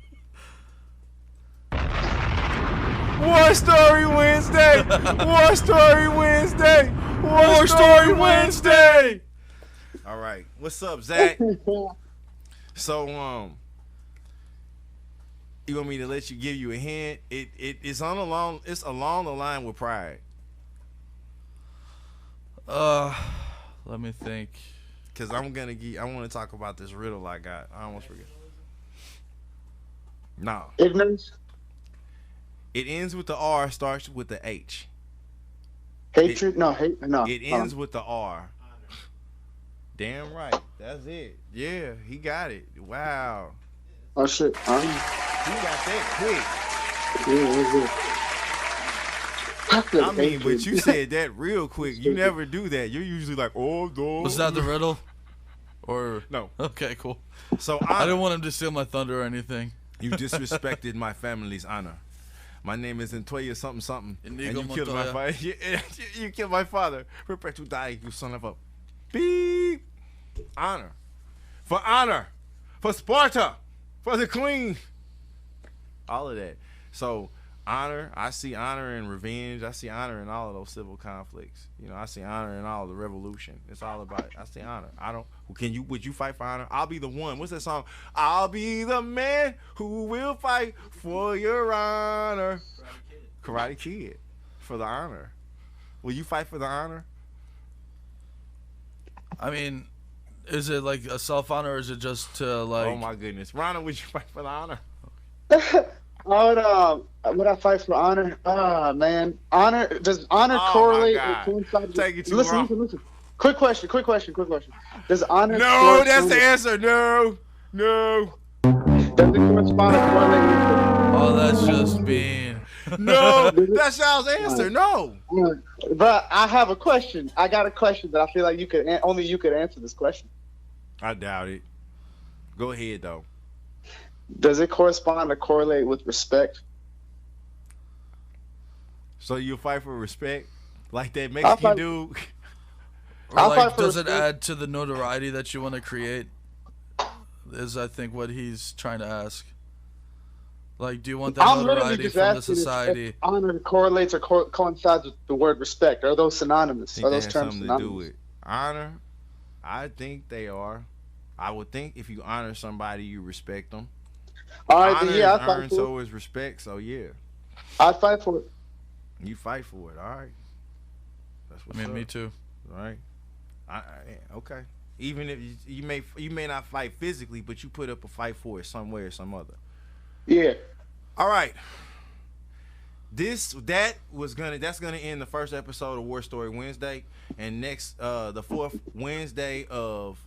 War Story Wednesday! War Story Wednesday! War Story Wednesday! All right. What's up, Zach? So, you want me to give you a hint? It's along the line with pride. Let me think. Cause I want to talk about this riddle I got. I almost forget. No. Ignorance. It ends with the R, starts with the H. Hatred. No. It ends with the R. Damn right. That's it. Yeah, he got it. Wow. Oh shit. He got that quick. Yeah, I mean, but you said that real quick. You never do that. You're usually like, oh, no. Was that the riddle? Or No. Okay, cool. So I didn't want him to steal my thunder or anything. You disrespected my family's honor. My name is Antoya something something, and you Inigo killed my Montoya. father. You killed my father. Prepare to die, you son of a beep. Honor, for Sparta, for the queen. All of that. So honor, I see honor in revenge. I see honor in all of those civil conflicts. You know, I see honor in all of the revolution. It's all about it. I see honor. Would you fight for honor? I'll be the one. What's that song? I'll be the man who will fight for your honor. Karate Kid. For the honor. Will you fight for the honor? I mean, is it like a self-honor or is it just to like... Oh my goodness. Ronald, would you fight for the honor? Would I fight for honor? Man, does honor correlate? Take it too listen, long. listen. Quick question. Does honor? No, that's the answer. No. Does it correspond or correlate with? Oh, that's just being... No, that's y'all's answer. No. But I have a question. I got a question that I feel like only you could answer this question. I doubt it. Go ahead though. Does it correspond or correlate with respect? So you fight for respect, like that Mexican dude. Or I'll like, fight for does it respect. add to the notoriety that you want to create? Is I think what he's trying to ask. Like, do you want that I'm literally notoriety just from the asking society? if honor correlates or coincides with the word respect. Are those synonymous? Think Are that those has terms something to do synonymous? with honor? I think they are. I would think if you honor somebody, you respect them. All right, Honor then, yeah, is I fight earned, for so it. is respect. So yeah, I fight for it. you fight for it. All right. That's I what's mean, up. me too. All right. Okay. Even if you may not fight physically, but you put up a fight for it some way or some other. Yeah. All right. That's gonna end the first episode of War Story Wednesday, and next the fourth Wednesday of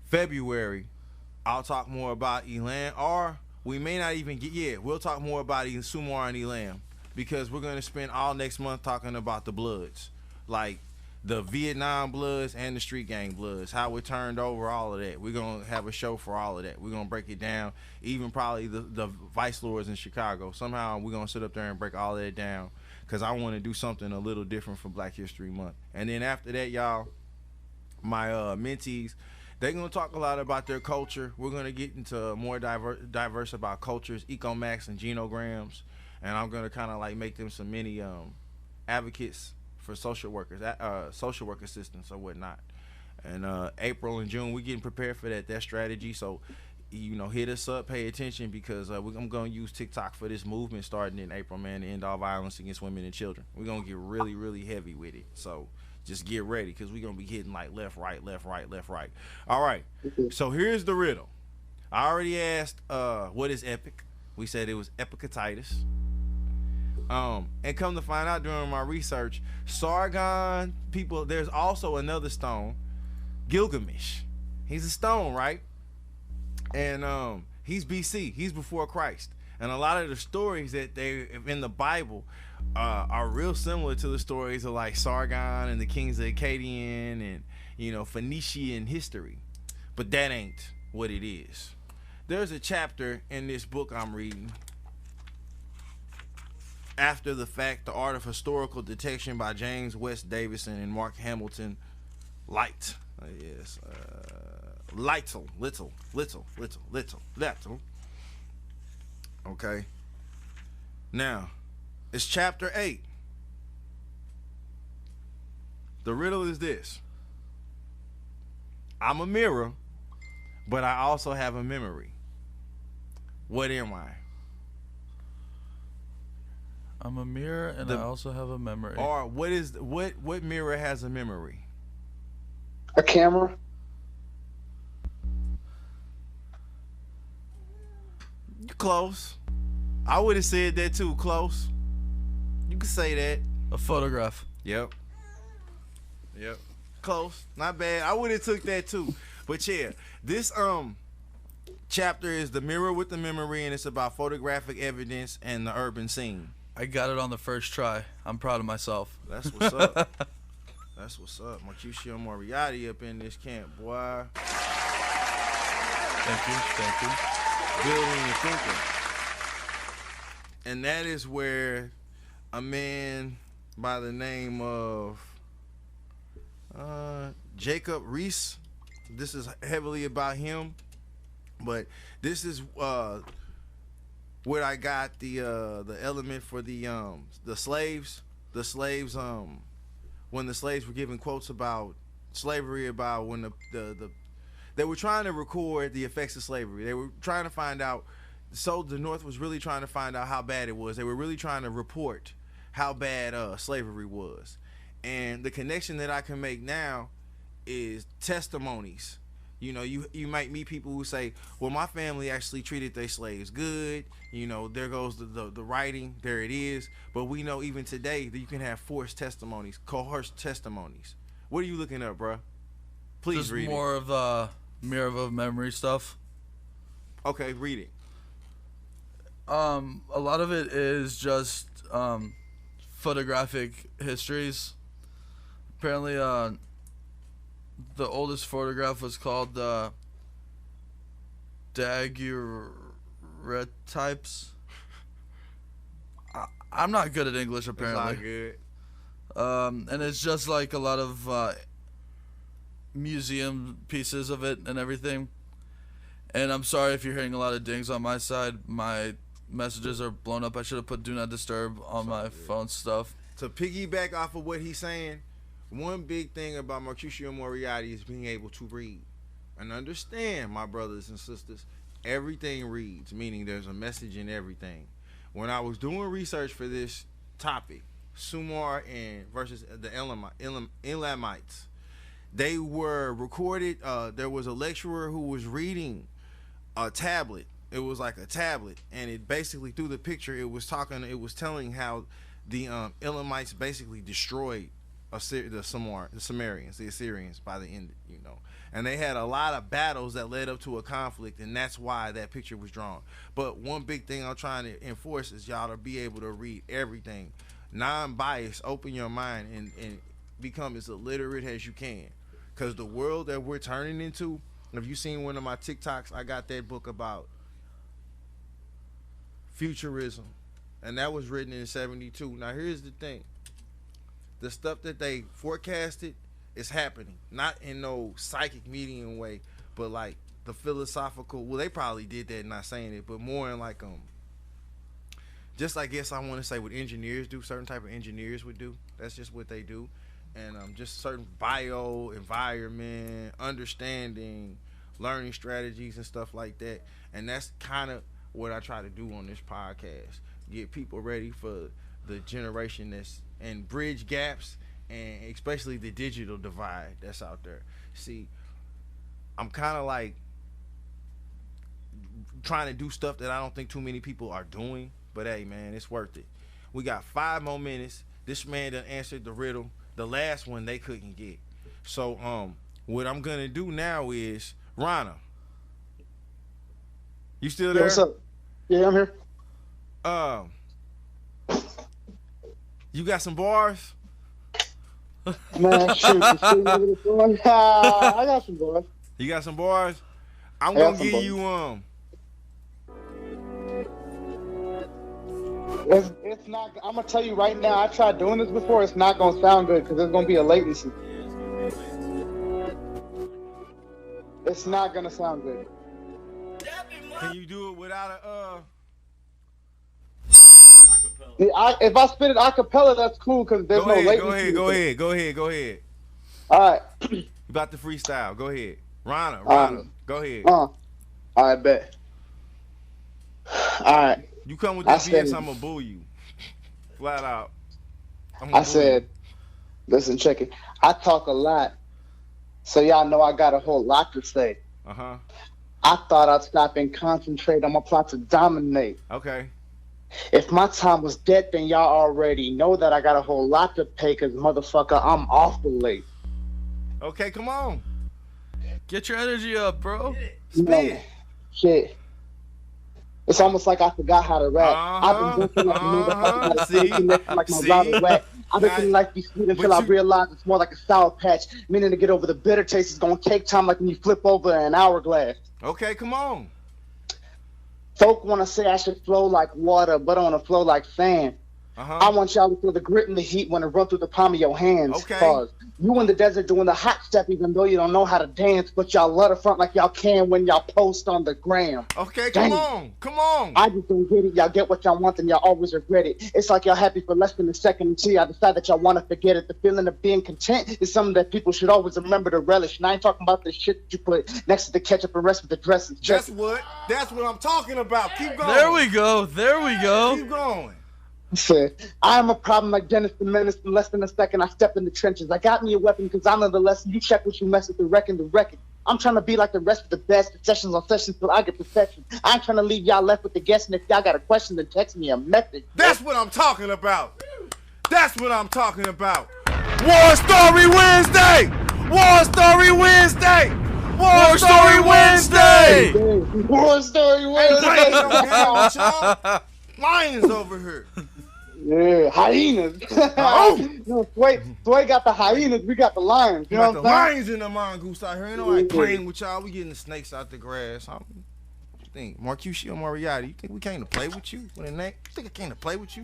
February, I'll talk more about Elam, or we may not even we'll talk more about Sumar and Elam, because we're gonna spend all next month talking about the Bloods, like the Vietnam Bloods and the Street Gang Bloods, how it turned over, all of that. We're gonna have a show for all of that. We're gonna break it down, even probably the Vice Lords in Chicago. Somehow we're gonna sit up there and break all of that down, because I want to do something a little different for Black History Month. And then after that, y'all, my mentees, they're gonna talk a lot about their culture. We're gonna get into more diverse about cultures, ecomax and genograms, and I'm gonna kind of like make them some mini advocates for social workers, social work assistants or whatnot. And April and June, we're getting prepared for that strategy. So, hit us up, pay attention, because I'm going to use TikTok for this movement starting in April, man, to end all violence against women and children. We're going to get really, really heavy with it. So just get ready, because we're going to be hitting like left, right. All right. So here's the riddle. I already asked, what is epic? We said it was epicatitis. And come to find out during my research, Sargon people, there's also another stone, Gilgamesh. He's a stone, right? And he's BC. He's before Christ. And a lot of the stories that they in the Bible are real similar to the stories of like Sargon and the kings of Akkadian and Phoenician history. But that ain't what it is. There's a chapter in this book I'm reading, After the Fact, The Art of Historical Detection by James West Davison and Mark Hamilton Light. Little. Okay. Now, it's chapter 8. The riddle is this. I'm a mirror, but I also have a memory. What am I? I'm a mirror and I also have a memory. Or what mirror has a memory? A camera. You close. I would have said that too. Close. You could say that. A photograph. Yep. Close. Not bad. I would have took that too. But yeah, this chapter is The Mirror with the Memory, and it's about photographic evidence and the urban scene. I got it on the first try. I'm proud of myself. That's what's up. That's what's up. Mercutio Moriarty up in this camp, boy. Thank you. Building and thinking. And that is where a man by the name of Jacob Reese, this is heavily about him, but this is what I got the element for the slaves. The slaves, when the slaves were giving quotes about slavery, about when they were trying to record the effects of slavery. They were trying to find out. So the North was really trying to find out how bad it was. They were really trying to report how bad slavery was. And the connection that I can make now is testimonies. You know, you might meet people who say, well, my family actually treated their slaves good. You know, there goes the writing. There it is. But we know even today that you can have forced testimonies, coerced testimonies. What are you looking up, bruh? Please Just read more it. of the mirror of memory stuff. Okay, read it. A lot of it is just photographic histories. Apparently, the oldest photograph was called daguerreotypes. I'm not good at English, apparently. It's not good. And it's just like a lot of museum pieces of it and everything. And I'm sorry if you're hearing a lot of dings on my side. My messages are blown up. I should have put do not disturb on my phone stuff. To piggyback off of what he's saying, one big thing about Mercutio Moriarty is being able to read and understand, my brothers and sisters. Everything reads, meaning there's a message in everything. When I was doing research for this topic, Sumar and versus the Elamites, they were recorded. There was a lecturer who was reading a tablet. It was like a tablet, and it basically through the picture, it was telling how the Elamites basically destroyed the Sumerians, the Assyrians by the end, you know. And they had a lot of battles that led up to a conflict, and that's why that picture was drawn. But one big thing I'm trying to enforce is y'all to be able to read everything, non-biased, open your mind, and become as illiterate as you can. Because the world that we're turning into, if you seen one of my TikToks, I got that book about futurism, and that was written in 72. Now here's the thing. The stuff that they forecasted is happening, not in no psychic medium way, but like the philosophical. Well, they probably did that, not saying it, but more in like just I guess I want to say what engineers do. Certain type of engineers would do. That's just what they do, and just certain bio environment, understanding, learning strategies and stuff like that. And that's kind of what I try to do on this podcast. Get people ready for the generation that's and bridge gaps, and especially the digital divide that's out there. See, I'm kind of like trying to do stuff that I don't think too many people are doing, but hey man, it's worth it. We got 5 more minutes. This man done answered the riddle. The last one they couldn't get. So what I'm gonna do now is, Rana, you still there? Yeah, what's up? Yeah, I'm here. You got some bars? Man, shoot. I got some bars. You got some bars? I'm I got gonna some give bars. you It's not. I'm gonna tell you right now. I tried doing this before. It's not gonna sound good because there's gonna be a latency. It's not gonna sound good. Can you do it without a Yeah, if I spit it a cappella, that's cool because there's no latency. Go ahead. All right. You about to freestyle. Go ahead. Rana, go ahead. All right, bet. All right. You come with this BS, I'm gonna boo you. Flat out. I said, listen, check it. I talk a lot, so y'all know I got a whole lot to say. Uh-huh. I thought I'd stop and concentrate on my plot to dominate. Okay. If my time was dead, then y'all already know that I got a whole lot to pay, because motherfucker, I'm awful late. Okay, come on. Get your energy up, bro. Spit. Shit. It's almost like I forgot how to rap. I've been drinking like a motherfucker, See? like my See? bottle wet. I've been feeling like be sweet until I you- realize it's more like a sour patch. Meaning to get over the bitter taste is gonna take time, like when you flip over an hourglass. Okay, come on. Folk wanna say I should flow like water, but I wanna flow like sand. I want y'all to feel the grit and the heat when it run through the palm of your hands. Okay. Cause you in the desert doing the hot step, even though you don't know how to dance, but y'all love the front like y'all can when y'all post on the gram. Okay, Dang. come on. I just don't get it. Y'all get what y'all want and y'all always regret it. It's like y'all happy for less than a second until y'all decide that y'all want to forget it. The feeling of being content is something that people should always remember to relish. And I ain't talking about the shit that you put next to the ketchup and rest with the dressing. That's what I'm talking about. Keep going. There we go. Keep going. Shit. I am a problem like Dennis the Menace. In less than a second, I step in the trenches. I got me a weapon because I know the lesson. You check what you mess with the reckon. I'm trying to be like the rest of the best. The sessions on sessions till I get perfection. I ain't trying to leave y'all left with the guessing. If y'all got a question, then text me a message. That's what I'm talking about. That's what I'm talking about. War Story Wednesday. War Story Wednesday. War Story Wednesday. War Story Hey, Wednesday. y'all. Lions over here. Yeah, hyenas. Oh. No, Sway got the hyenas. We got the lions. You know Got what the I'm saying? lions and the mongoose out here. Ain't nobody playing with y'all. We getting the snakes out the grass. What you think? Mercutio, Moriarty. You think we came to play with you with a neck? You think I came to play with you?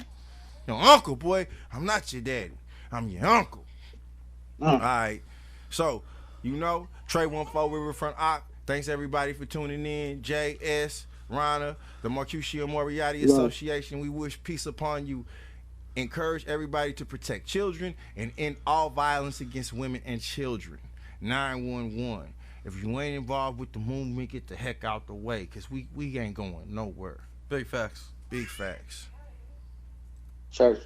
Your uncle, boy. I'm not your daddy. I'm your uncle. All right. So, Trey 14 Riverfront Ock. Thanks everybody for tuning in. JS, Rana, the Mercutio Moriarty Association. We wish peace upon you. Encourage everybody to protect children and end all violence against women and children. 911. If you ain't involved with the movement, get the heck out the way, because we ain't going nowhere. Big facts. Big facts. Church.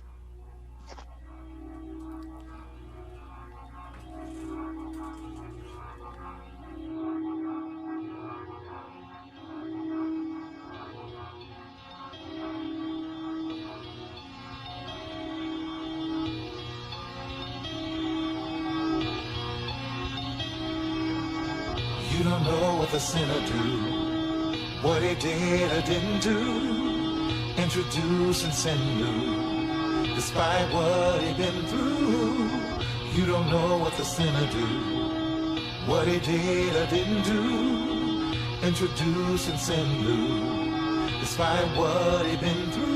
You don't know what the sinner do, what he did or didn't do, introduce and send new, despite what he been through. You don't know what the sinner do, what he did or didn't do, introduce and send new, despite what he been through.